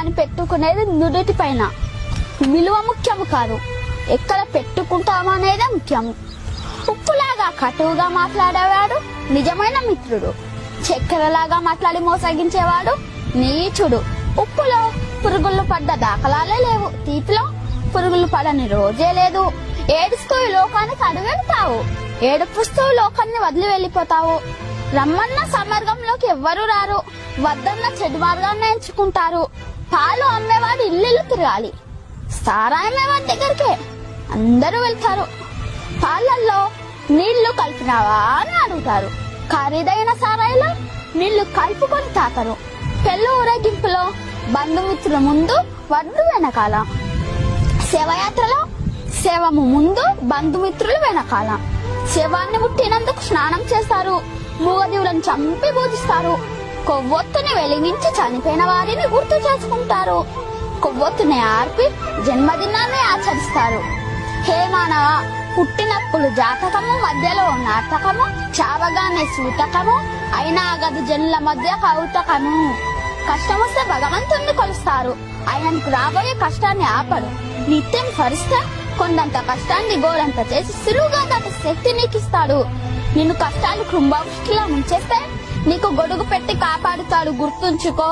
కానీ పెట్టుకునేది నుదుటి పైన. విలువ ముఖ్యము కాదు, ఎక్కడ పెట్టుకుంటామనేదే ముఖ్యము. ఉప్పులాగా కటువుగా మాట్లాడేవాడు నిజమైన మిత్రుడు. చక్కెరలాగా మాట్లాడి మోసగించేవాడు నీచుడు. ఉప్పులో పురుగులు పడ్డ దాఖలాలే లేవు, తీపిలో పురుగులు పడని రోజే లేదు. ఏడుస్తూ ఈ లోకానికి అడుగెడతావు, ఏడుపుస్తూ లోకాన్ని వదిలి వెళ్ళిపోతావు. రమ్మన్న సమార్గంలోకి ఎవ్వరూ రారు, వద్దన్న చెడు మార్గాన్ని ఎంచుకుంటారు. పాలు అమ్మేవాడు ఇల్లు తిరగాలి, సారాయి అమ్మేవాడి దగ్గరికే అందరూ వెళ్తారు. పాలల్లో నీళ్లు కలిపినావా అని అడుగుతారు, ఖరీదైన సారాయిలో నీళ్లు కలుపుకొని తాతరు. పెళ్లి ఊరేగింపులో బంధుమిత్రుల ముందు వడ్డు వెనకాల, శవయాత్రలో శవము ముందు బంధుమిత్రులు వెనకాల. శవాన్ని ముట్టినందుకు స్నానం చేస్తారు, మూగజీవులను చంపి పూజిస్తారు. కొవ్వొత్తుని వెలిగించి చనిపోయిన వారిని గుర్తు చేసుకుంటారు. కొవ్వొత్తుని ఆర్పి జన్మదినాన్ని ఆచరిస్తారు. హే మానవ, పుట్టినప్పుడు జాతకము, మధ్యలో నాటకము, చావగానే సూతకము, అయినా గది జనుల మధ్య కౌతకము. కష్టం వస్తే భగవంతుణ్ణి కొలుస్తారు, ఆయనకు రాబోయే కష్టాన్ని ఆపడు. నిత్యం స్మరిస్తే కొండంత కష్టాన్ని గోరంత చేసి సులువుగా దాటి శక్తి నీకిస్తాడు. నిన్ను కష్టాలు కుంభవృష్టిలా ముంచేస్తే నీకు గొడుగు పెట్టి కాపాడుతాడు, గుర్తుంచుకో.